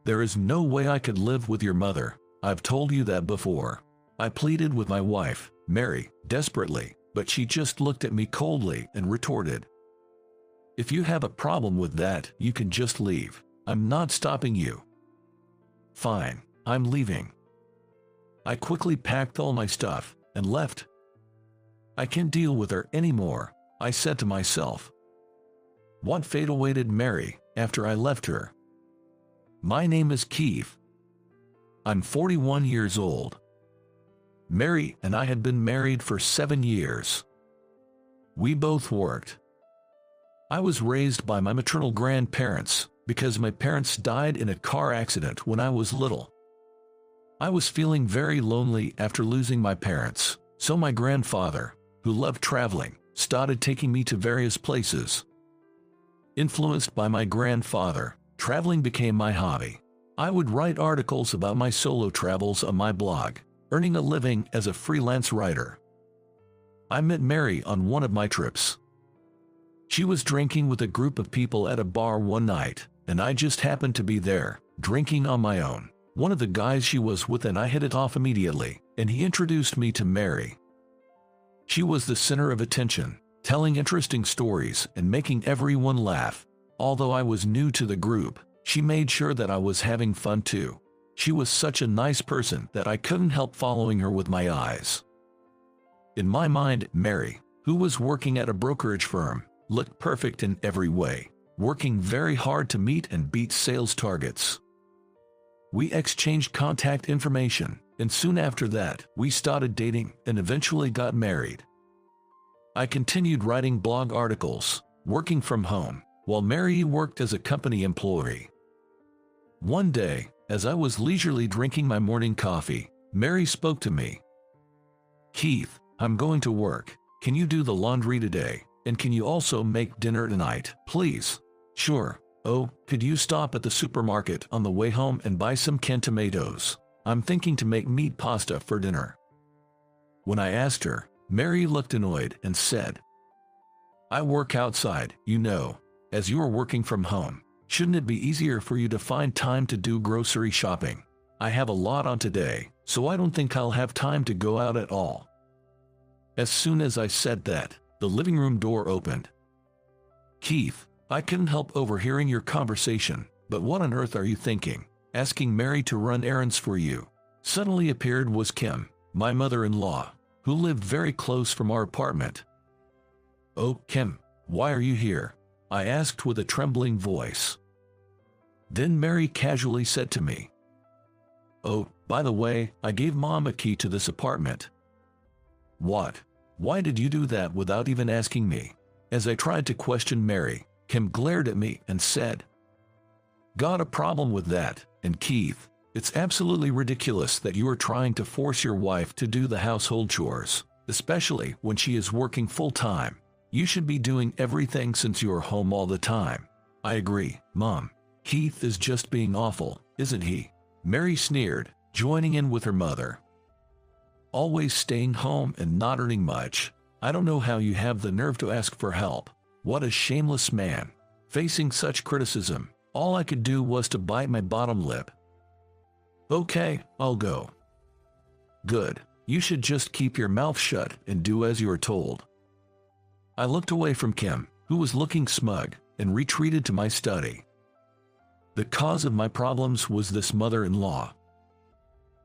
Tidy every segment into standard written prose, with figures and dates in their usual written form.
There is no way I could live with your mother. I've told you that before. I pleaded with my wife, Mary, desperately, but she just looked at me coldly and retorted, "If you have a problem with that, you can just leave. I'm not stopping you." "Fine, I'm leaving." I quickly packed all my stuff and left. I can't deal with her anymore, I said to myself. What fate awaited Mary after I left her? My name is Keith. I'm 41 years old. Mary and I had been married for 7 years. We both worked. I was raised by my maternal grandparents because my parents died in a car accident when I was little. I was feeling very lonely after losing my parents, so my grandfather, who loved traveling, started taking me to various places. Influenced by my grandfather, traveling became my hobby. I would write articles about my solo travels on my blog, earning a living as a freelance writer. I met Mary on one of my trips. She was drinking with a group of people at a bar one night, and I just happened to be there, drinking on my own. One of the guys she was with and I hit it off immediately, and he introduced me to Mary. She was the center of attention, telling interesting stories and making everyone laugh. Although I was new to the group, she made sure that I was having fun too. She was such a nice person that I couldn't help following her with my eyes. In my mind, Mary, who was working at a brokerage firm, looked perfect in every way, working very hard to meet and beat sales targets. We exchanged contact information, and soon after that, we started dating and eventually got married. I continued writing blog articles, working from home, while Mary worked as a company employee. One day, as I was leisurely drinking my morning coffee, Mary spoke to me. "Keith, I'm going to work. Can you do the laundry today? And can you also make dinner tonight, please?" "Sure." "Oh, could you stop at the supermarket on the way home and buy some canned tomatoes? I'm thinking to make meat pasta for dinner." When I asked her, Mary looked annoyed and said, "I work outside, you know. As you're working from home, shouldn't it be easier for you to find time to do grocery shopping? I have a lot on today, so I don't think I'll have time to go out at all." As soon as I said that, the living room door opened. "Keith, I couldn't help overhearing your conversation, but what on earth are you thinking, asking Mary to run errands for you?" Suddenly appeared was Kim, my mother-in-law, who lived very close from our apartment. "Oh, Kim, why are you here?" I asked with a trembling voice. Then Mary casually said to me, "Oh, by the way, I gave Mom a key to this apartment." "What? Why did you do that without even asking me?" As I tried to question Mary, Kim glared at me and said, "Got a problem with that, and Keith, it's absolutely ridiculous that you are trying to force your wife to do the household chores, especially when she is working full-time. You should be doing everything since you are home all the time." "I agree, Mom. Keith is just being awful, isn't he?" Mary sneered, joining in with her mother. "Always staying home and not earning much. I don't know how you have the nerve to ask for help. What a shameless man." Facing such criticism, all I could do was to bite my bottom lip. "Okay, I'll go." "Good. You should just keep your mouth shut and do as you are told." I looked away from Kim, who was looking smug, and retreated to my study. The cause of my problems was this mother-in-law.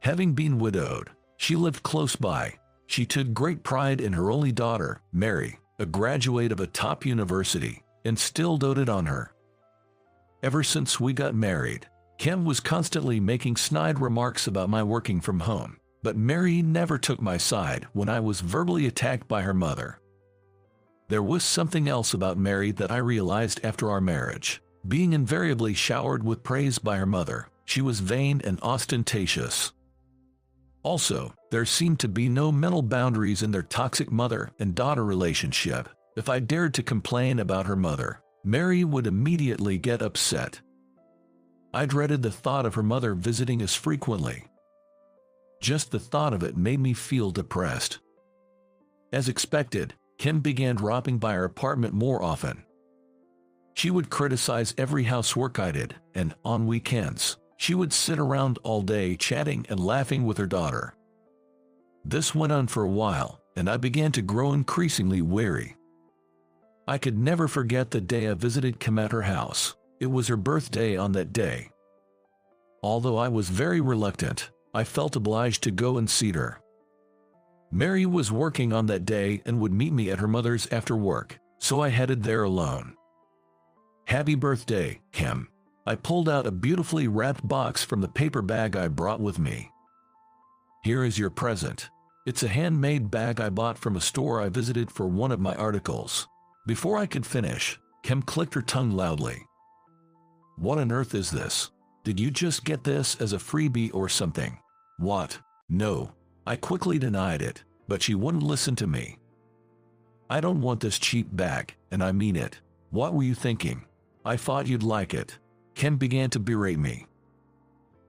Having been widowed, she lived close by. She took great pride in her only daughter, Mary, a graduate of a top university, and still doted on her. Ever since we got married, Kim was constantly making snide remarks about my working from home, but Mary never took my side when I was verbally attacked by her mother. There was something else about Mary that I realized after our marriage. Being invariably showered with praise by her mother, she was vain and ostentatious. Also, there seemed to be no mental boundaries in their toxic mother and daughter relationship. If I dared to complain about her mother, Mary would immediately get upset. I dreaded the thought of her mother visiting us frequently. Just the thought of it made me feel depressed. As expected, Kim began dropping by our apartment more often. She would criticize every housework I did, and, on weekends, She would sit around all day chatting and laughing with her daughter. This went on for a while, and I began to grow increasingly weary. I could never forget the day I visited Kim at her house. It was her birthday on that day. Although I was very reluctant, I felt obliged to go and see her. Mary was working on that day and would meet me at her mother's after work, so I headed there alone. "Happy birthday, Kim." I pulled out a beautifully wrapped box from the paper bag I brought with me. "Here is your present. It's a handmade bag I bought from a store I visited for one of my articles." Before I could finish, Kim clicked her tongue loudly. "What on earth is this? Did you just get this as a freebie or something?" "What? No." I quickly denied it, but she wouldn't listen to me. "I don't want this cheap bag, and I mean it. What were you thinking? I thought you'd like it." Kim began to berate me.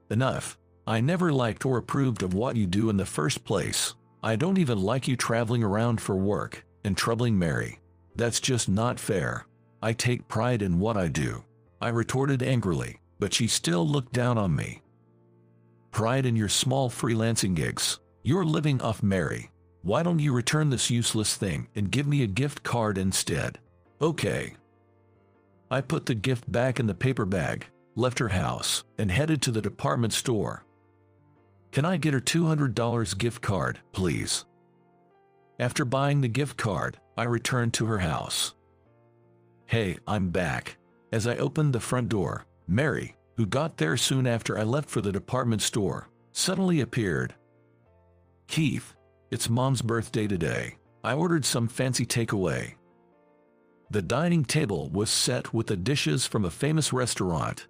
"Enough. I never liked or approved of what you do in the first place. I don't even like you traveling around for work and troubling Mary. That's just not fair. I take pride in what I do," I retorted angrily, but she still looked down on me. "Pride in your small freelancing gigs. You're living off Mary. Why don't you return this useless thing and give me a gift card instead?" "Okay." I put the gift back in the paper bag, left her house, and headed to the department store. "Can I get her $200 gift card, please?" After buying the gift card, I returned to her house. "Hey, I'm back." As I opened the front door, Mary, who got there soon after I left for the department store, suddenly appeared. "Keith, it's Mom's birthday today. I ordered some fancy takeaway." The dining table was set with the dishes from a famous restaurant.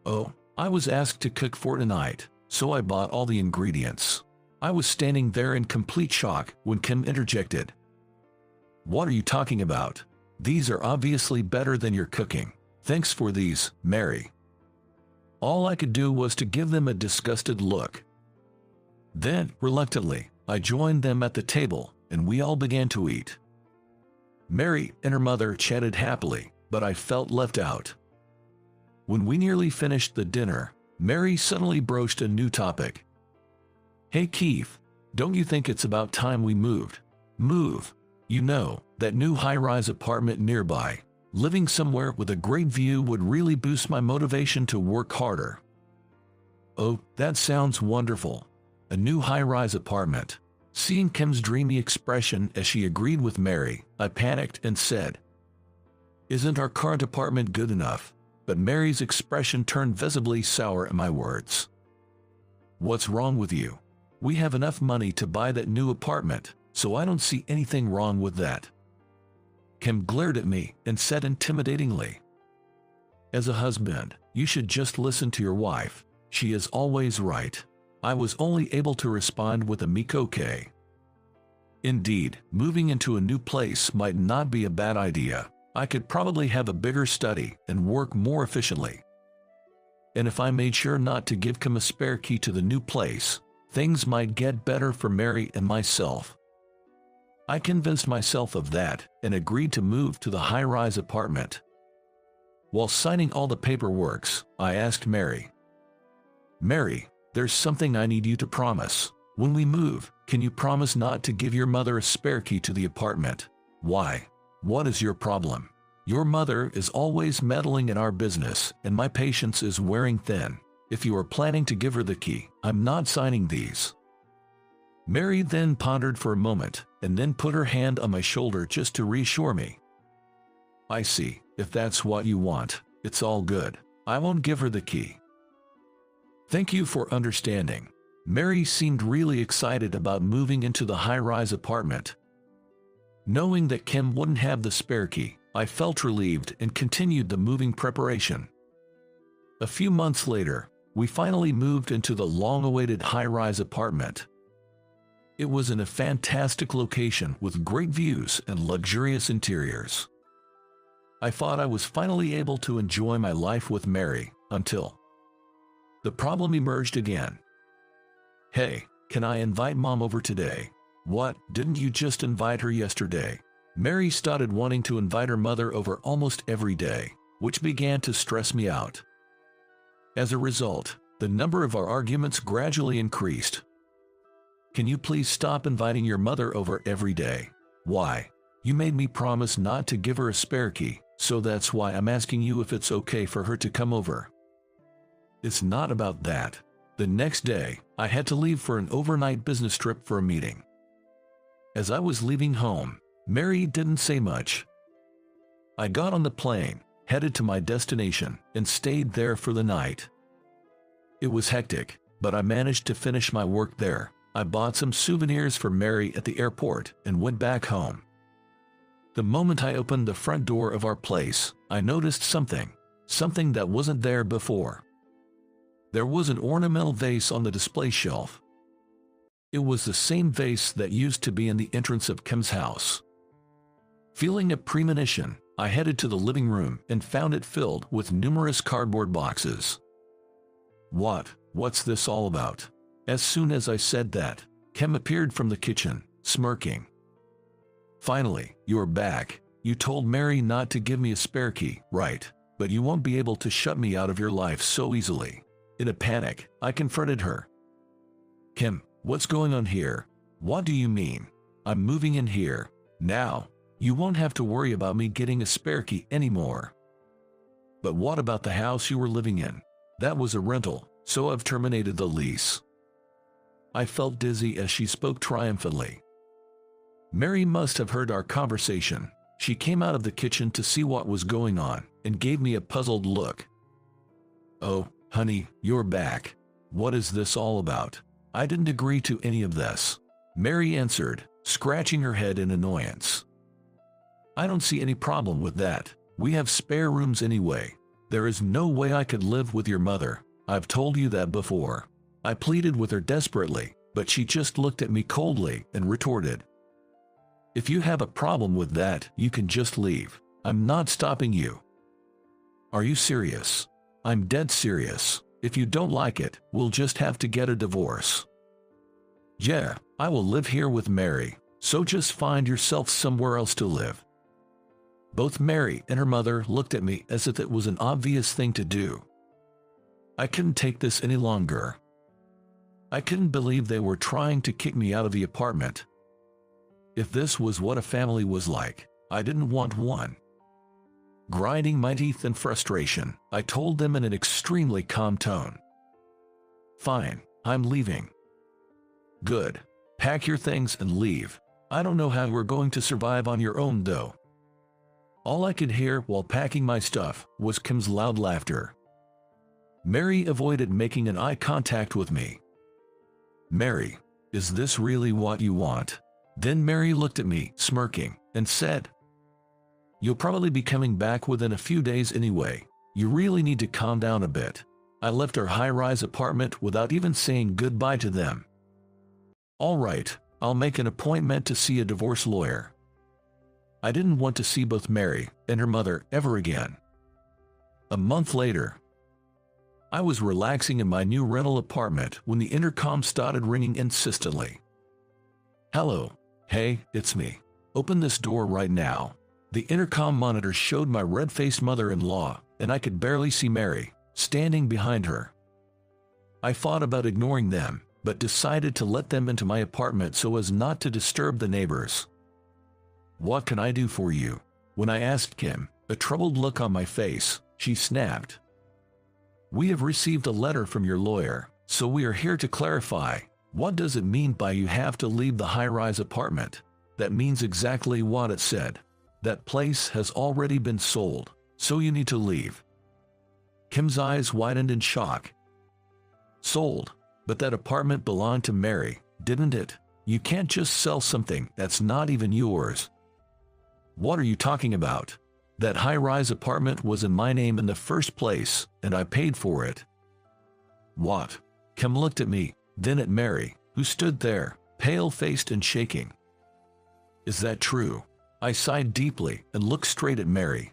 "Oh, I was asked to cook for tonight, so I bought all the ingredients." I was standing there in complete shock when Kim interjected. "What are you talking about? These are obviously better than your cooking. Thanks for these, Mary." All I could do was to give them a disgusted look. Then, reluctantly, I joined them at the table, and we all began to eat. Mary and her mother chatted happily, but I felt left out. When we nearly finished the dinner, Mary suddenly broached a new topic. "Hey Keith, don't you think it's about time we moved?" "Move? You know, that new high-rise apartment nearby. Living somewhere with a great view would really boost my motivation to work harder." "Oh, that sounds wonderful. A new high-rise apartment." Seeing Kim's dreamy expression as she agreed with Mary, I panicked and said, "Isn't our current apartment good enough?" But Mary's expression turned visibly sour at my words. "What's wrong with you? We have enough money to buy that new apartment, so I don't see anything wrong with that." Kim glared at me and said intimidatingly, "As a husband, you should just listen to your wife. She is always right." I was only able to respond with a meek okay. Indeed, moving into a new place might not be a bad idea. I could probably have a bigger study and work more efficiently. And if I made sure not to give Kim a spare key to the new place, things might get better for Mary and myself. I convinced myself of that and agreed to move to the high-rise apartment. While signing all the paperwork, I asked Mary, "Mary, there's something I need you to promise. When we move, can you promise not to give your mother a spare key to the apartment?" "Why? What is your problem?" "Your mother is always meddling in our business, and my patience is wearing thin. If you are planning to give her the key, I'm not signing these." Mary then pondered for a moment, and then put her hand on my shoulder just to reassure me. "I see. If that's what you want, it's all good. I won't give her the key." "Thank you for understanding." Mary seemed really excited about moving into the high-rise apartment. Knowing that Kim wouldn't have the spare key, I felt relieved and continued the moving preparation. A few months later, we finally moved into the long-awaited high-rise apartment. It was in a fantastic location with great views and luxurious interiors. I thought I was finally able to enjoy my life with Mary, until the problem emerged again. "Hey, can I invite Mom over today?" "What, didn't you just invite her yesterday?" Mary started wanting to invite her mother over almost every day, which began to stress me out. As a result, the number of our arguments gradually increased. Can you please stop inviting your mother over every day? Why? You made me promise not to give her a spare key, so that's why I'm asking you if it's okay for her to come over. It's not about that. The next day, I had to leave for an overnight business trip for a meeting. As I was leaving home, Mary didn't say much. I got on the plane, headed to my destination, and stayed there for the night. It was hectic, but I managed to finish my work there. I bought some souvenirs for Mary at the airport and went back home. The moment I opened the front door of our place, I noticed something that wasn't there before. There was an ornamental vase on the display shelf. It was the same vase that used to be in the entrance of Kim's house. Feeling a premonition, I headed to the living room and found it filled with numerous cardboard boxes. What's this all about? As soon as I said that, Kim appeared from the kitchen, smirking. Finally, you're back. You told Mary not to give me a spare key, right? But you won't be able to shut me out of your life so easily. In a panic, I confronted her. Kim, what's going on here? What do you mean? I'm moving in here. Now, you won't have to worry about me getting a spare key anymore. But what about the house you were living in? That was a rental, so I've terminated the lease. I felt dizzy as she spoke triumphantly. Mary must have heard our conversation. She came out of the kitchen to see what was going on and gave me a puzzled look. Oh, honey, you're back. What is this all about? I didn't agree to any of this, Mary answered, scratching her head in annoyance. I don't see any problem with that. We have spare rooms anyway. There is no way I could live with your mother. I've told you that before. I pleaded with her desperately, but she just looked at me coldly and retorted, if you have a problem with that, you can just leave. I'm not stopping you. Are you serious? I'm dead serious. If you don't like it, we'll just have to get a divorce. Yeah, I will live here with Mary, so just find yourself somewhere else to live. Both Mary and her mother looked at me as if it was an obvious thing to do. I couldn't take this any longer. I couldn't believe they were trying to kick me out of the apartment. If this was what a family was like, I didn't want one. Grinding my teeth in frustration, I told them in an extremely calm tone. Fine, I'm leaving. Good. Pack your things and leave. I don't know how we're going to survive on your own though. All I could hear while packing my stuff was Kim's loud laughter. Mary avoided making an eye contact with me. Mary, is this really what you want? Then Mary looked at me, smirking, and said, you'll probably be coming back within a few days anyway. You really need to calm down a bit. I left our high-rise apartment without even saying goodbye to them. All right, I'll make an appointment to see a divorce lawyer. I didn't want to see both Mary and her mother ever again. A month later, I was relaxing in my new rental apartment when the intercom started ringing insistently. Hello. Hey, it's me. Open this door right now. The intercom monitor showed my red-faced mother-in-law, and I could barely see Mary, standing behind her. I thought about ignoring them, but decided to let them into my apartment so as not to disturb the neighbors. What can I do for you? When I asked Kim, a troubled look on my face, she snapped. We have received a letter from your lawyer, so we are here to clarify. What does it mean by you have to leave the high-rise apartment? That means exactly what it said. That place has already been sold, so you need to leave. Kim's eyes widened in shock. Sold? But that apartment belonged to Mary, didn't it? You can't just sell something that's not even yours. What are you talking about? That high-rise apartment was in my name in the first place, and I paid for it. What? Kim looked at me, then at Mary, who stood there, pale-faced and shaking. Is that true? I sighed deeply and looked straight at Mary.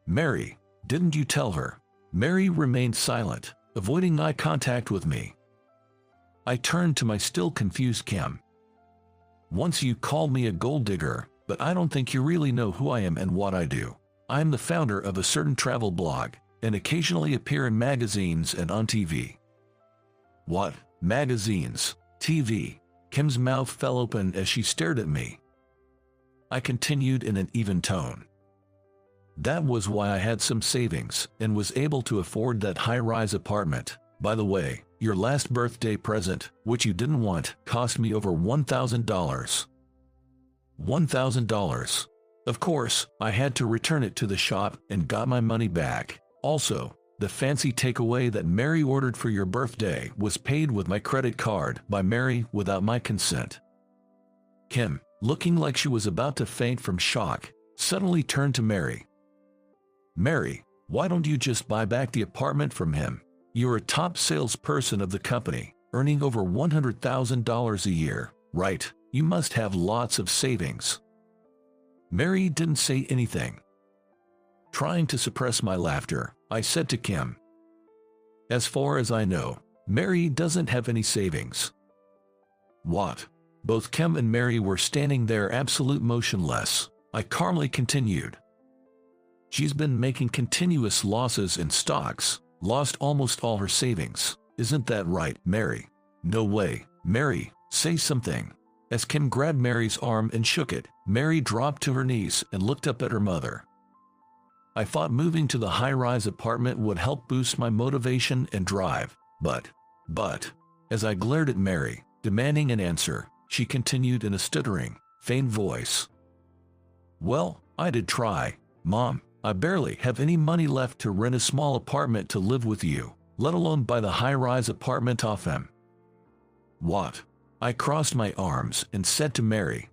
Mary, didn't you tell her? Mary remained silent, avoiding eye contact with me. I turned to my still confused Kim. Once you called me a gold digger, but I don't think you really know who I am and what I do. I am the founder of a certain travel blog, and occasionally appear in magazines and on TV. What? Magazines? TV? Kim's mouth fell open as she stared at me. I continued in an even tone. That was why I had some savings and was able to afford that high-rise apartment. By the way, your last birthday present, which you didn't want, cost me over $1,000. $1,000. Of course, I had to return it to the shop and got my money back. Also, the fancy takeaway that Mary ordered for your birthday was paid with my credit card by Mary without my consent. Kim, looking like she was about to faint from shock, suddenly turned to Mary. Mary, why don't you just buy back the apartment from him? You're a top salesperson of the company, earning over $100,000 a year, right? You must have lots of savings. Mary didn't say anything. Trying to suppress my laughter, I said to Kim, as far as I know, Mary doesn't have any savings. What? Both Kim and Mary were standing there absolute motionless. I calmly continued. She's been making continuous losses in stocks, lost almost all her savings. Isn't that right, Mary? No way. Mary, say something. As Kim grabbed Mary's arm and shook it, Mary dropped to her knees and looked up at her mother. I thought moving to the high-rise apartment would help boost my motivation and drive, but, as I glared at Mary, demanding an answer, she continued in a stuttering, faint voice. Well, I did try, Mom. I barely have any money left to rent a small apartment to live with you, let alone buy the high-rise apartment off him. What? I crossed my arms and said to Mary,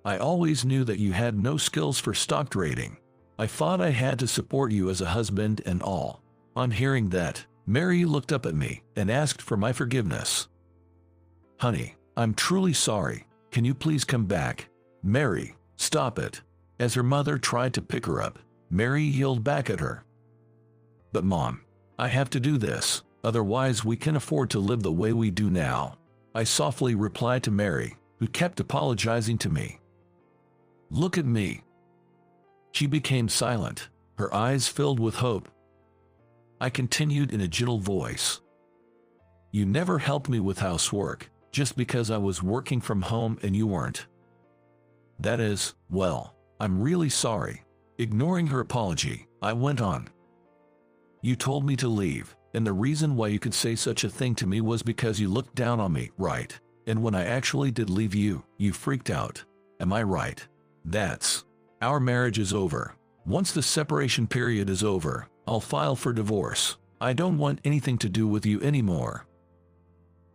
I always knew that you had no skills for stock trading. I thought I had to support you as a husband and all. On hearing that, Mary looked up at me and asked for my forgiveness. Honey, I'm truly sorry. Can you please come back? Mary, stop it. As her mother tried to pick her up, Mary yelled back at her. But Mom, I have to do this, otherwise we can't afford to live the way we do now. I softly replied to Mary, who kept apologizing to me. Look at me. She became silent, her eyes filled with hope. I continued in a gentle voice. You never helped me with housework, just because I was working from home and you weren't. That is, well, I'm really sorry. Ignoring her apology, I went on. You told me to leave, and the reason why you could say such a thing to me was because you looked down on me, right? And when I actually did leave you, you freaked out. Am I right? Our marriage is over. Once the separation period is over, I'll file for divorce. I don't want anything to do with you anymore.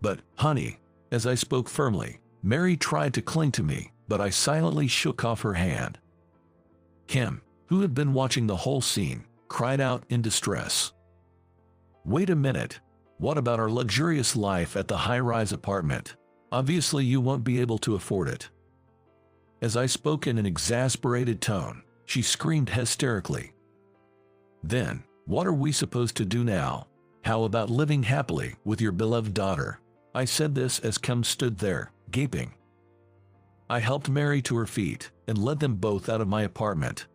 But, honey, as I spoke firmly, Mary tried to cling to me, but I silently shook off her hand. Kim, who had been watching the whole scene, cried out in distress. Wait a minute. What about our luxurious life at the high-rise apartment? Obviously you won't be able to afford it. As I spoke in an exasperated tone, she screamed hysterically. Then, what are we supposed to do now? How about living happily with your beloved daughter? I said this as Kim stood there, gaping. I helped Mary to her feet and led them both out of my apartment.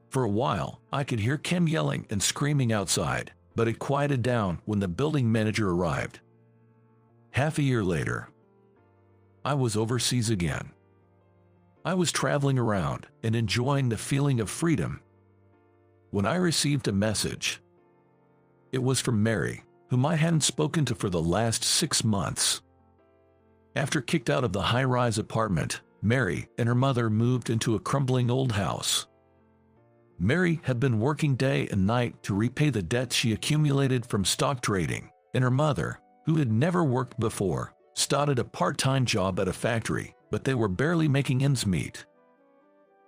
For a while, I could hear Kim yelling and screaming outside, but it quieted down when the building manager arrived. Half a year later, I was overseas again. I was traveling around and enjoying the feeling of freedom when I received a message. It was from Mary, whom I hadn't spoken to for the last 6 months. After kicked out of the high-rise apartment, Mary and her mother moved into a crumbling old house. Mary had been working day and night to repay the debt she accumulated from stock trading, and her mother, who had never worked before, started a part-time job at a factory, but they were barely making ends meet.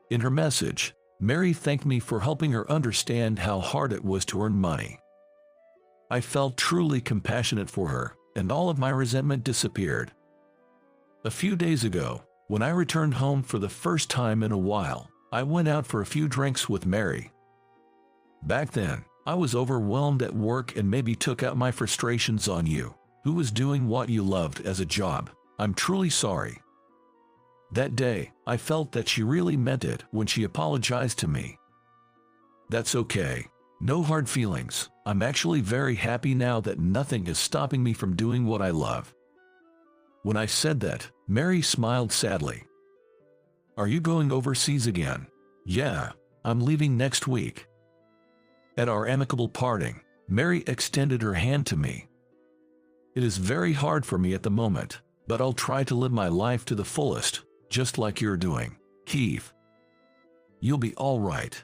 In her message, Mary thanked me for helping her understand how hard it was to earn money. I felt truly compassionate for her, and all of my resentment disappeared. A few days ago, when I returned home for the first time in a while, I went out for a few drinks with Mary. Back then, I was overwhelmed at work and maybe took out my frustrations on you, who was doing what you loved as a job. I'm truly sorry. That day, I felt that she really meant it when she apologized to me. That's okay. No hard feelings. I'm actually very happy now that nothing is stopping me from doing what I love." When I said that, Mary smiled sadly. "Are you going overseas again?" "Yeah, I'm leaving next week." At our amicable parting, Mary extended her hand to me. "It is very hard for me at the moment, but I'll try to live my life to the fullest, just like you're doing, Keith. You'll be all right."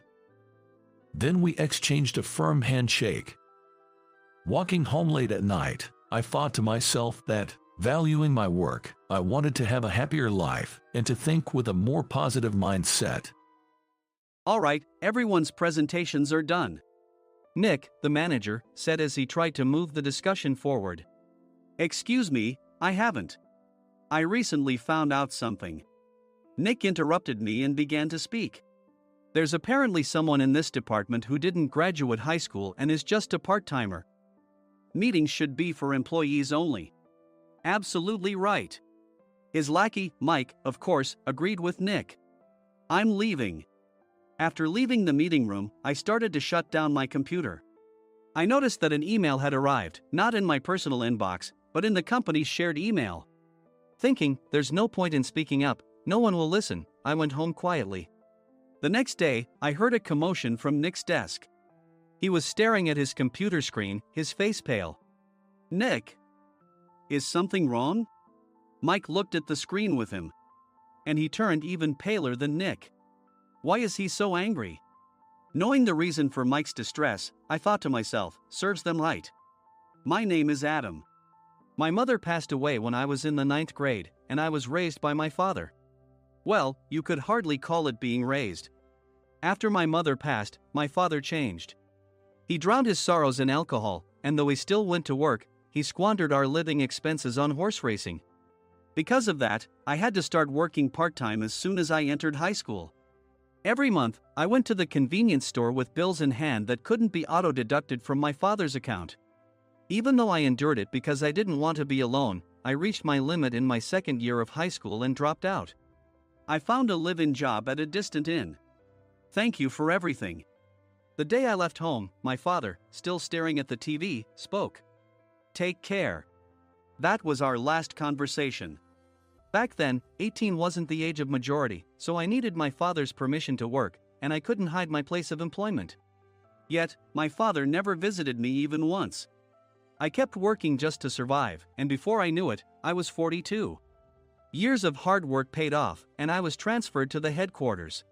Then we exchanged a firm handshake. Walking home late at night, I thought to myself that, valuing my work, I wanted to have a happier life and to think with a more positive mindset. All right, everyone's presentations are done. Nick, the manager, said as he tried to move the discussion forward. Excuse me, I haven't. I recently found out something. Nick interrupted me and began to speak. There's apparently someone in this department who didn't graduate high school and is just a part-timer. Meetings should be for employees only. Absolutely right. His lackey, Mike, of course, agreed with Nick. I'm leaving. After leaving the meeting room, I started to shut down my computer. I noticed that an email had arrived, not in my personal inbox, but in the company's shared email. Thinking, there's no point in speaking up, no one will listen, I went home quietly. The next day, I heard a commotion from Nick's desk. He was staring at his computer screen, his face pale. Nick! Is something wrong? Mike looked at the screen with him. And he turned even paler than Nick. Why is he so angry? Knowing the reason for Mike's distress, I thought to myself, serves them right. My name is Adam. My mother passed away when I was in the 9th grade, and I was raised by my father. Well, you could hardly call it being raised. After my mother passed, my father changed. He drowned his sorrows in alcohol, and though he still went to work, he squandered our living expenses on horse racing. Because of that, I had to start working part-time as soon as I entered high school. Every month, I went to the convenience store with bills in hand that couldn't be auto-deducted from my father's account. Even though I endured it because I didn't want to be alone, I reached my limit in my second year of high school and dropped out. I found a live-in job at a distant inn. Thank you for everything. The day I left home, my father, still staring at the TV, spoke. Take care. That was our last conversation. Back then, 18 wasn't the age of majority, so I needed my father's permission to work, and I couldn't hide my place of employment. Yet, my father never visited me even once. I kept working just to survive, and before I knew it, I was 42. Years of hard work paid off, and I was transferred to the headquarters.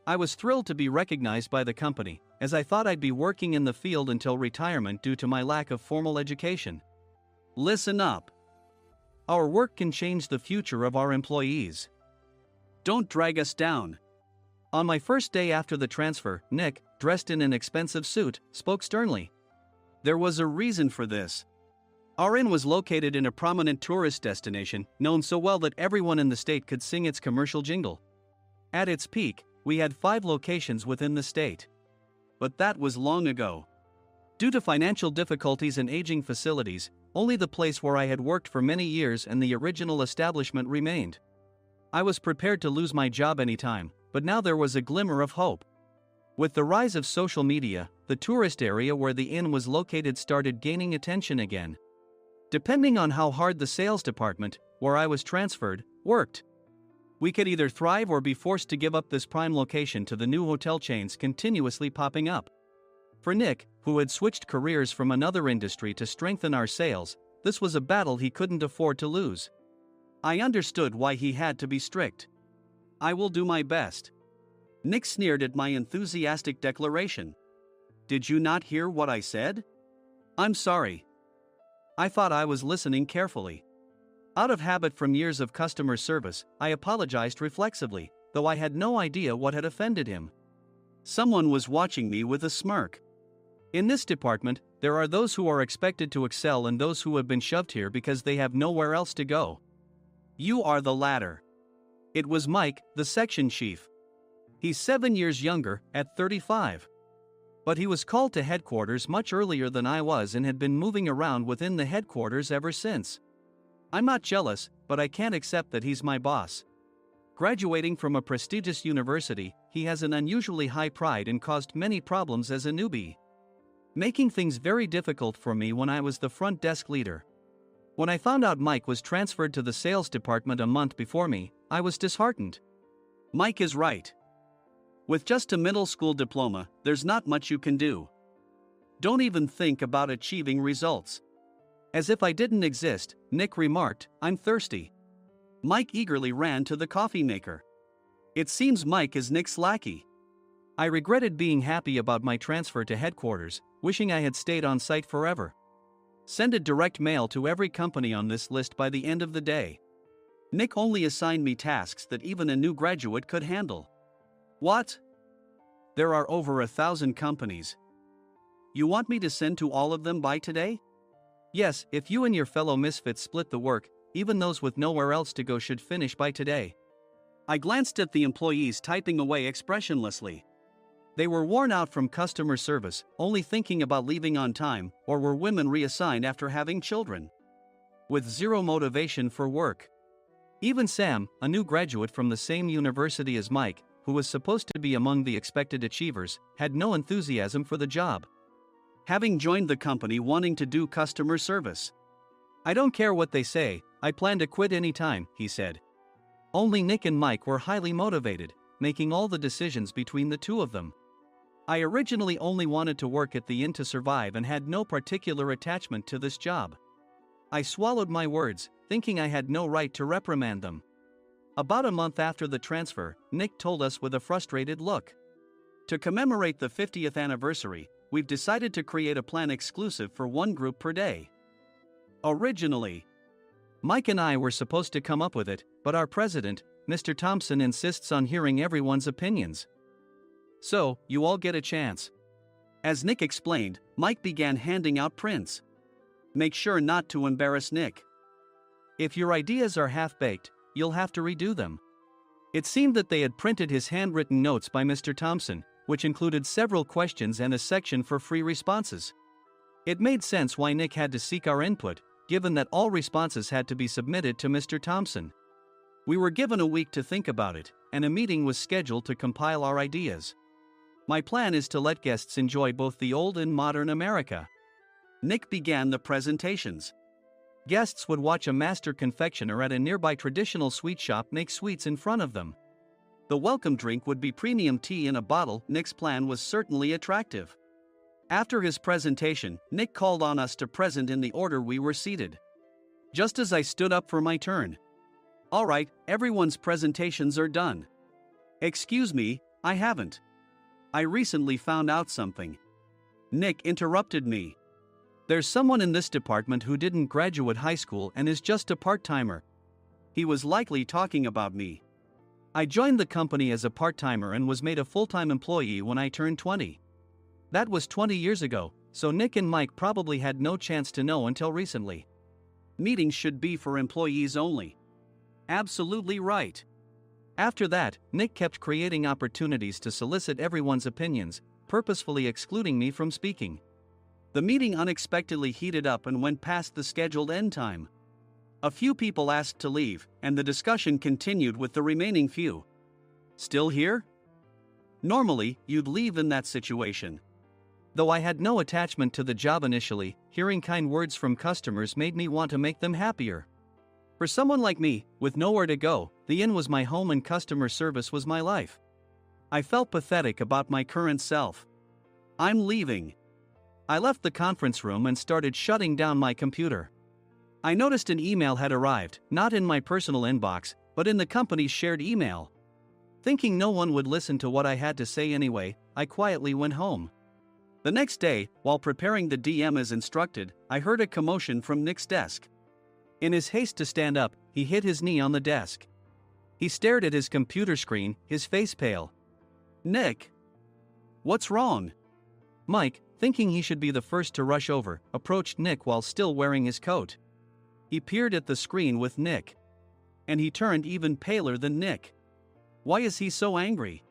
I was thrilled to be recognized by the company, as I thought I'd be working in the field until retirement due to my lack of formal education. Listen up. Our work can change the future of our employees. Don't drag us down. On my first day after the transfer, Nick, dressed in an expensive suit, spoke sternly. There was a reason for this. Our inn was located in a prominent tourist destination, known so well that everyone in the state could sing its commercial jingle. At its peak, we had 5 locations within the state. But that was long ago. Due to financial difficulties and aging facilities, only the place where I had worked for many years and the original establishment remained. I was prepared to lose my job anytime, but now there was a glimmer of hope. With the rise of social media, the tourist area where the inn was located started gaining attention again. Depending on how hard the sales department, where I was transferred, worked. We could either thrive or be forced to give up this prime location to the new hotel chains continuously popping up. For Nick, who had switched careers from another industry to strengthen our sales, this was a battle he couldn't afford to lose. I understood why he had to be strict. I will do my best. Nick sneered at my enthusiastic declaration. Did you not hear what I said? I'm sorry. I thought I was listening carefully. Out of habit from years of customer service, I apologized reflexively, though I had no idea what had offended him. Someone was watching me with a smirk. In this department, there are those who are expected to excel and those who have been shoved here because they have nowhere else to go. You are the latter. It was Mike, the section chief. He's 7 years younger, at 35. But he was called to headquarters much earlier than I was and had been moving around within the headquarters ever since. I'm not jealous, but I can't accept that he's my boss. Graduating from a prestigious university, he has an unusually high pride and caused many problems as a newbie. making things very difficult for me when I was the front desk leader. When I found out Mike was transferred to the sales department a month before me, I was disheartened. Mike is right. With just a middle school diploma, there's not much you can do. Don't even think about achieving results. As if I didn't exist, Nick remarked, "I'm thirsty." Mike eagerly ran to the coffee maker. It seems Mike is Nick's lackey. I regretted being happy about my transfer to headquarters, wishing I had stayed on site forever. Send a direct mail to every company on this list by the end of the day. Nick only assigned me tasks that even a new graduate could handle. What? There are over 1,000 companies. You want me to send to all of them by today? Yes, if you and your fellow misfits split the work, even those with nowhere else to go should finish by today. I glanced at the employees typing away expressionlessly. They were worn out from customer service, only thinking about leaving on time, or were women reassigned after having children. With zero motivation for work. Even Sam, a new graduate from the same university as Mike, who was supposed to be among the expected achievers, had no enthusiasm for the job. Having joined the company wanting to do customer service. "I don't care what they say, I plan to quit anytime," he said. Only Nick and Mike were highly motivated, making all the decisions between the two of them. I originally only wanted to work at the inn to survive and had no particular attachment to this job. I swallowed my words, thinking I had no right to reprimand them. About a month after the transfer, Nick told us with a frustrated look. To commemorate the 50th anniversary, we've decided to create a plan exclusive for one group per day. Originally, Mike and I were supposed to come up with it, but our president, Mr. Thompson, insists on hearing everyone's opinions. So, you all get a chance. As Nick explained, Mike began handing out prints. Make sure not to embarrass Nick. If your ideas are half-baked, you'll have to redo them. It seemed that they had printed his handwritten notes by Mr. Thompson, which included several questions and a section for free responses. It made sense why Nick had to seek our input, given that all responses had to be submitted to Mr. Thompson. We were given a week to think about it, and a meeting was scheduled to compile our ideas. My plan is to let guests enjoy both the old and modern America. Nick began the presentations. Guests would watch a master confectioner at a nearby traditional sweet shop make sweets in front of them. The welcome drink would be premium tea in a bottle. Nick's plan was certainly attractive. After his presentation, Nick called on us to present in the order we were seated. Just as I stood up for my turn. "All right, everyone's presentations are done." "Excuse me, I haven't. I recently found out something." Nick interrupted me. "There's someone in this department who didn't graduate high school and is just a part-timer." He was likely talking about me. I joined the company as a part-timer and was made a full-time employee when I turned 20. That was 20 years ago, so Nick and Mike probably had no chance to know until recently. Meetings should be for employees only. Absolutely right. After that, Nick kept creating opportunities to solicit everyone's opinions, purposefully excluding me from speaking. The meeting unexpectedly heated up and went past the scheduled end time. A few people asked to leave, and the discussion continued with the remaining few. Still here? Normally, you'd leave in that situation. Though I had no attachment to the job initially, hearing kind words from customers made me want to make them happier. For someone like me, with nowhere to go, the inn was my home and customer service was my life. I felt pathetic about my current self. "I'm leaving." I left the conference room and started shutting down my computer. I noticed an email had arrived, not in my personal inbox, but in the company's shared email. Thinking no one would listen to what I had to say anyway, I quietly went home. The next day, while preparing the DM as instructed, I heard a commotion from Nick's desk. In his haste to stand up, he hit his knee on the desk. He stared at his computer screen, his face pale. "Nick, what's wrong?" Mike, thinking he should be the first to rush over, approached Nick while still wearing his coat. He peered at the screen with Nick. And he turned even paler than Nick. Why is he so angry?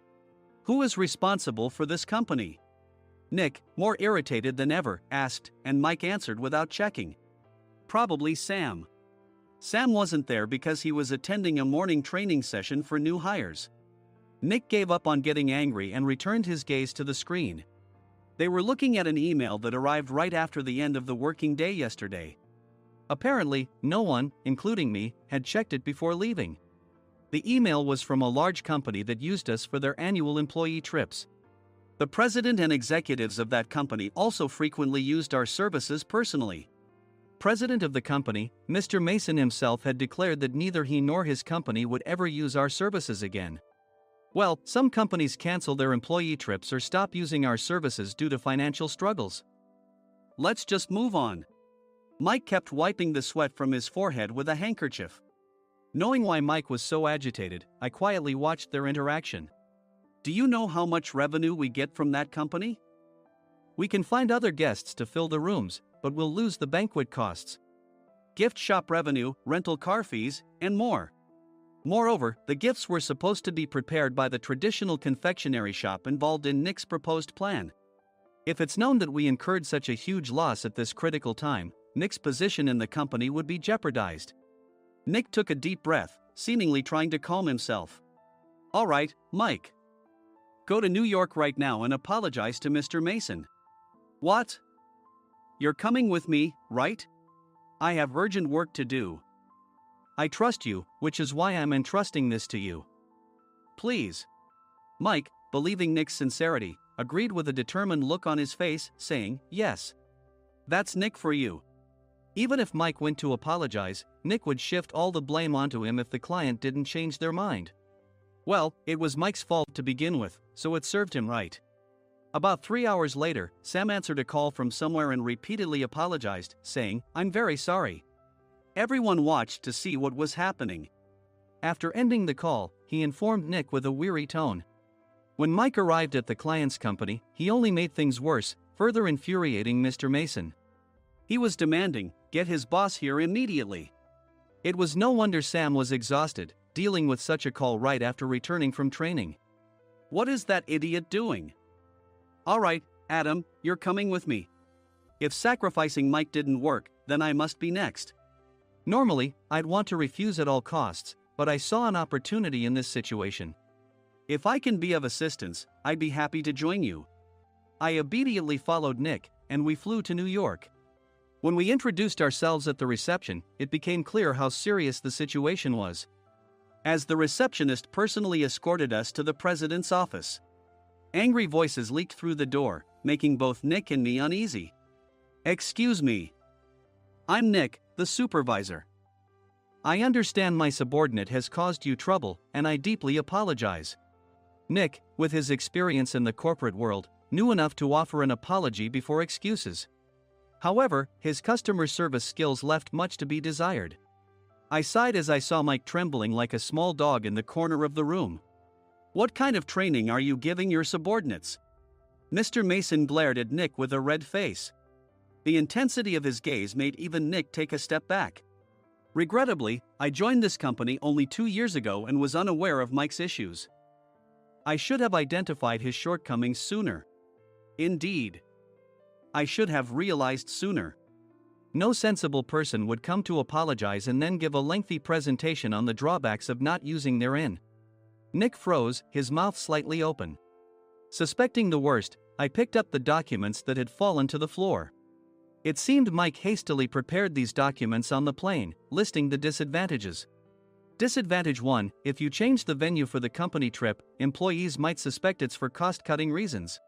Who is responsible for this company? Nick, more irritated than ever, asked, and Mike answered without checking. Probably Sam. Sam wasn't there because he was attending a morning training session for new hires. Nick gave up on getting angry and returned his gaze to the screen. They were looking at an email that arrived right after the end of the working day yesterday. Apparently, no one, including me, had checked it before leaving. The email was from a large company that used us for their annual employee trips. The president and executives of that company also frequently used our services personally. President of the company, Mr. Mason himself, had declared that neither he nor his company would ever use our services again. Well, some companies cancel their employee trips or stop using our services due to financial struggles. Let's just move on. Mike kept wiping the sweat from his forehead with a handkerchief. Knowing why Mike was so agitated, I quietly watched their interaction. Do you know how much revenue we get from that company? We can find other guests to fill the rooms, but we'll lose the banquet costs, gift shop revenue, rental car fees, and more. Moreover, the gifts were supposed to be prepared by the traditional confectionery shop involved in Nick's proposed plan. If it's known that we incurred such a huge loss at this critical time, Nick's position in the company would be jeopardized. Nick took a deep breath, seemingly trying to calm himself. All right, Mike. Go to New York right now and apologize to Mr. Mason. What? You're coming with me, right? I have urgent work to do. I trust you, which is why I'm entrusting this to you. Please. Mike, believing Nick's sincerity, agreed with a determined look on his face, saying, yes. That's Nick for you. Even if Mike went to apologize, Nick would shift all the blame onto him if the client didn't change their mind. Well, it was Mike's fault to begin with, so it served him right. About 3 hours later, Sam answered a call from somewhere and repeatedly apologized, saying, I'm very sorry. Everyone watched to see what was happening. After ending the call, he informed Nick with a weary tone. When Mike arrived at the client's company, he only made things worse, further infuriating Mr. Mason. He was demanding, get his boss here immediately. It was no wonder Sam was exhausted, dealing with such a call right after returning from training. What is that idiot doing? All right, Adam, you're coming with me. If sacrificing Mike didn't work, then I must be next. Normally, I'd want to refuse at all costs, but I saw an opportunity in this situation. If I can be of assistance, I'd be happy to join you. I immediately followed Nick, and we flew to New York. When we introduced ourselves at the reception, it became clear how serious the situation was, as the receptionist personally escorted us to the president's office. Angry voices leaked through the door, making both Nick and me uneasy. Excuse me. I'm Nick, the supervisor. I understand my subordinate has caused you trouble, and I deeply apologize. Nick, with his experience in the corporate world, knew enough to offer an apology before excuses. However, his customer service skills left much to be desired. I sighed as I saw Mike trembling like a small dog in the corner of the room. What kind of training are you giving your subordinates? Mr. Mason glared at Nick with a red face. The intensity of his gaze made even Nick take a step back. Regrettably, I joined this company only 2 years ago and was unaware of Mike's issues. I should have identified his shortcomings sooner. Indeed. I should have realized sooner. No sensible person would come to apologize and then give a lengthy presentation on the drawbacks of not using their in. Nick froze, his mouth slightly open. Suspecting the worst, I picked up the documents that had fallen to the floor. It seemed Mike hastily prepared these documents on the plane, listing the disadvantages. Disadvantage 1: if you change the venue for the company trip, employees might suspect it's for cost-cutting reasons,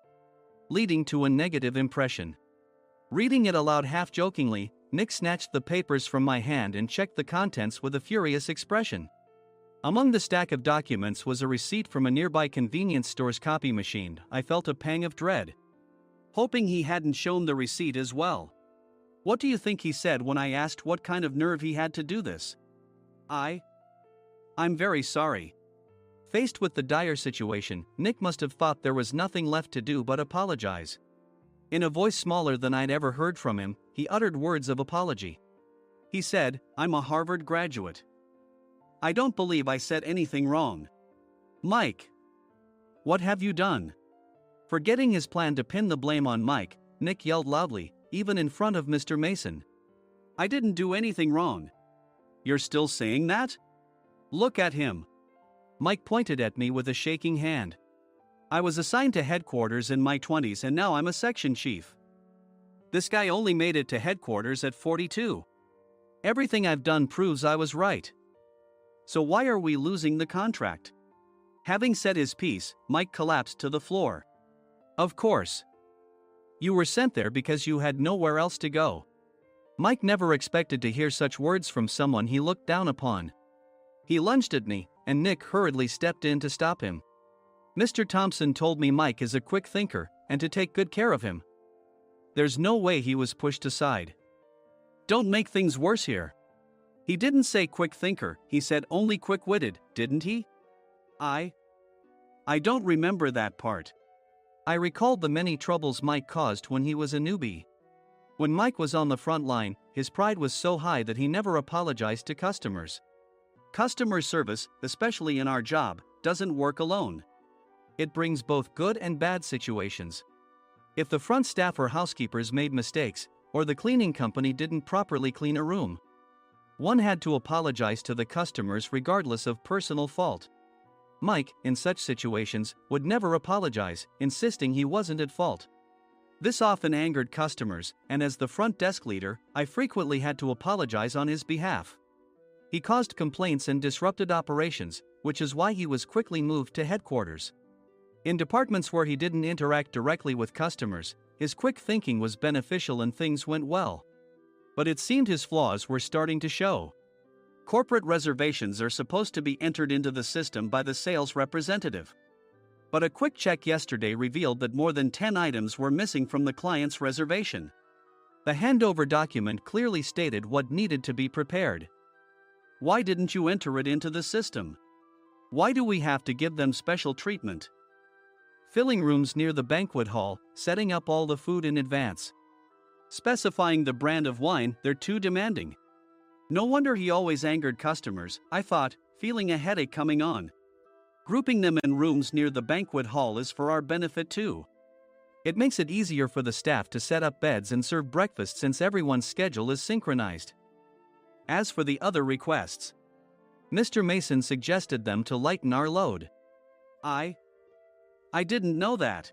leading to a negative impression. Reading it aloud half-jokingly, Nick snatched the papers from my hand and checked the contents with a furious expression. Among the stack of documents was a receipt from a nearby convenience store's copy machine. I felt a pang of dread, hoping he hadn't shown the receipt as well. What do you think he said when I asked what kind of nerve he had to do this? I'm very sorry. Faced with the dire situation, Nick must have thought there was nothing left to do but apologize. In a voice smaller than I'd ever heard from him, he uttered words of apology. He said, I'm a Harvard graduate. I don't believe I said anything wrong. Mike! What have you done? Forgetting his plan to pin the blame on Mike, Nick yelled loudly, even in front of Mr. Mason. I didn't do anything wrong. You're still saying that? Look at him. Mike pointed at me with a shaking hand. I was assigned to headquarters in my 20s and now I'm a section chief. This guy only made it to headquarters at 42. Everything I've done proves I was right. So why are we losing the contract? Having said his piece, Mike collapsed to the floor. Of course. You were sent there because you had nowhere else to go. Mike never expected to hear such words from someone he looked down upon. He lunged at me, and Nick hurriedly stepped in to stop him. Mr. Thompson told me Mike is a quick thinker, and to take good care of him. There's no way he was pushed aside. Don't make things worse here. He didn't say quick thinker, he said only quick-witted, didn't he? I don't remember that part. I recalled the many troubles Mike caused when he was a newbie. When Mike was on the front line, his pride was so high that he never apologized to customers. Customer service, especially in our job, doesn't work alone. It brings both good and bad situations. If the front staff or housekeepers made mistakes, or the cleaning company didn't properly clean a room, one had to apologize to the customers regardless of personal fault. Mike, in such situations, would never apologize, insisting he wasn't at fault. This often angered customers, and as the front desk leader, I frequently had to apologize on his behalf. He caused complaints and disrupted operations, which is why he was quickly moved to headquarters. In departments where he didn't interact directly with customers, his quick thinking was beneficial and things went well. But it seemed his flaws were starting to show. Corporate reservations are supposed to be entered into the system by the sales representative. But a quick check yesterday revealed that more than 10 items were missing from the client's reservation. The handover document clearly stated what needed to be prepared. Why didn't you enter it into the system? Why do we have to give them special treatment? Filling rooms near the banquet hall, setting up all the food in advance. Specifying the brand of wine, they're too demanding. No wonder he always angered customers, I thought, feeling a headache coming on. Grouping them in rooms near the banquet hall is for our benefit too. It makes it easier for the staff to set up beds and serve breakfast since everyone's schedule is synchronized. As for the other requests, Mr. Mason suggested them to lighten our load. I didn't know that.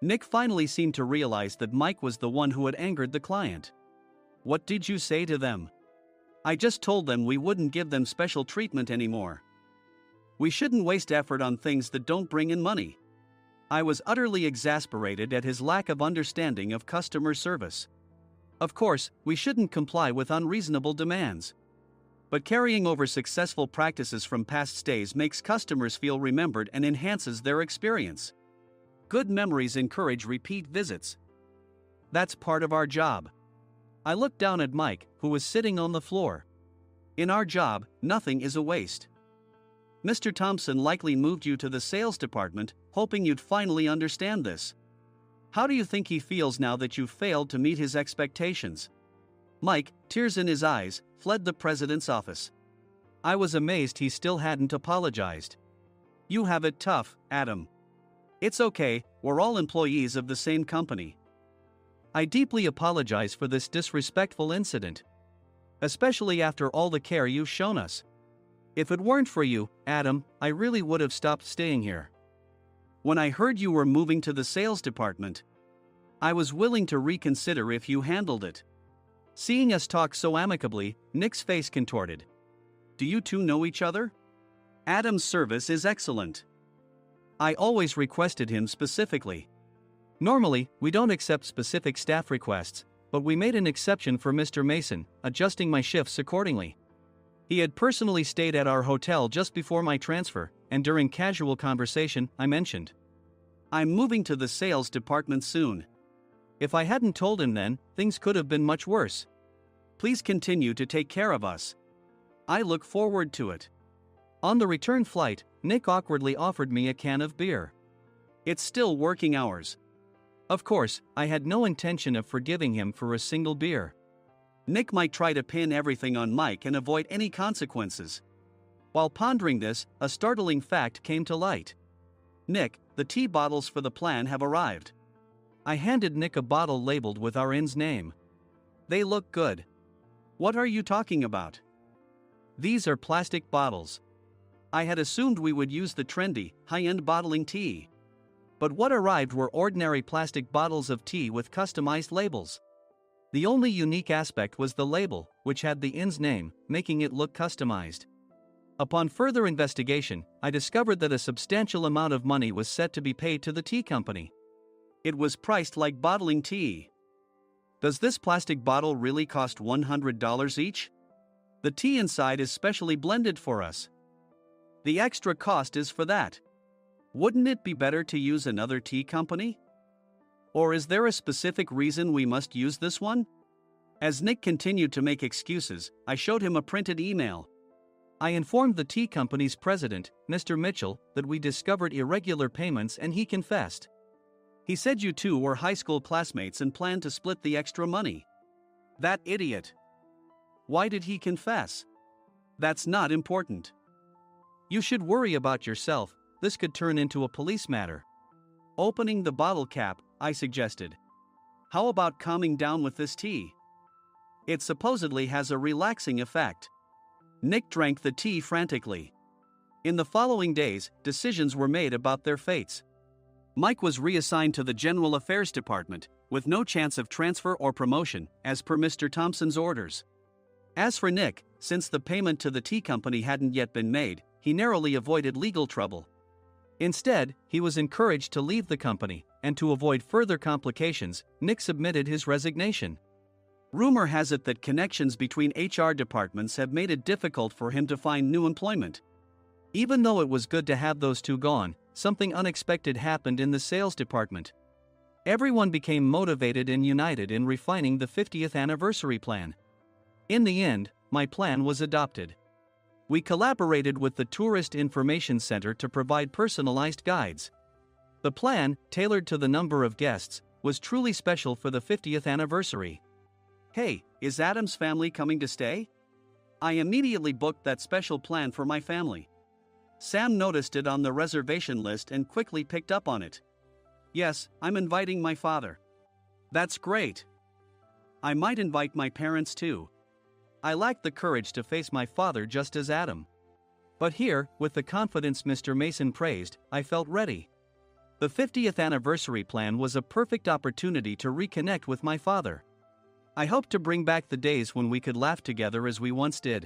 Nick finally seemed to realize that Mike was the one who had angered the client. What did you say to them? I just told them we wouldn't give them special treatment anymore. We shouldn't waste effort on things that don't bring in money. I was utterly exasperated at his lack of understanding of customer service. Of course, we shouldn't comply with unreasonable demands. But carrying over successful practices from past stays makes customers feel remembered and enhances their experience. Good memories encourage repeat visits. That's part of our job. I looked down at Mike, who was sitting on the floor. In our job, nothing is a waste. Mr. Thompson likely moved you to the sales department, hoping you'd finally understand this. How do you think he feels now that you failed to meet his expectations? Mike, tears in his eyes, fled the president's office. I was amazed he still hadn't apologized. You have it tough, Adam. It's okay, we're all employees of the same company. I deeply apologize for this disrespectful incident. Especially after all the care you've shown us. If it weren't for you, Adam, I really would have stopped staying here. When I heard you were moving to the sales department, I was willing to reconsider if you handled it. Seeing us talk so amicably, Nick's face contorted. Do you two know each other? Adam's service is excellent. I always requested him specifically. Normally, we don't accept specific staff requests, but we made an exception for Mr. Mason, adjusting my shifts accordingly. He had personally stayed at our hotel just before my transfer, and during casual conversation, I mentioned, I'm moving to the sales department soon. If I hadn't told him then, things could have been much worse. Please continue to take care of us. I look forward to it. On the return flight, Nick awkwardly offered me a can of beer. It's still working hours. Of course, I had no intention of forgiving him for a single beer. Nick might try to pin everything on Mike and avoid any consequences. While pondering this, a startling fact came to light. Nick, the tea bottles for the plan have arrived. I handed Nick a bottle labeled with our inn's name. They look good. What are you talking about? These are plastic bottles. I had assumed we would use the trendy, high-end bottling tea. But what arrived were ordinary plastic bottles of tea with customized labels. The only unique aspect was the label, which had the inn's name, making it look customized. Upon further investigation, I discovered that a substantial amount of money was set to be paid to the tea company. It was priced like bottling tea. Does this plastic bottle really cost $100 each? The tea inside is specially blended for us. The extra cost is for that. Wouldn't it be better to use another tea company? Or is there a specific reason we must use this one? As Nick continued to make excuses, I showed him a printed email. I informed the tea company's president, Mr. Mitchell, that we discovered irregular payments and he confessed. He said you two were high school classmates and planned to split the extra money. That idiot. Why did he confess? That's not important. You should worry about yourself. This could turn into a police matter. Opening the bottle cap, I suggested. How about calming down with this tea? It supposedly has a relaxing effect. Nick drank the tea frantically. In the following days, decisions were made about their fates. Mike was reassigned to the General Affairs Department, with no chance of transfer or promotion, as per Mr. Thompson's orders. As for Nick, since the payment to the tea company hadn't yet been made, he narrowly avoided legal trouble. Instead, he was encouraged to leave the company, and to avoid further complications, Nick submitted his resignation. Rumor has it that connections between HR departments have made it difficult for him to find new employment. Even though it was good to have those two gone, something unexpected happened in the sales department. Everyone became motivated and united in refining the 50th anniversary plan. In the end, my plan was adopted. We collaborated with the Tourist Information Center to provide personalized guides. The plan, tailored to the number of guests, was truly special for the 50th anniversary. Hey, is Adam's family coming to stay? I immediately booked that special plan for my family. Sam noticed it on the reservation list and quickly picked up on it. Yes, I'm inviting my father. That's great. I might invite my parents too. I lacked the courage to face my father just as Adam. But here, with the confidence Mr. Mason praised, I felt ready. The 50th anniversary plan was a perfect opportunity to reconnect with my father. I hoped to bring back the days when we could laugh together as we once did.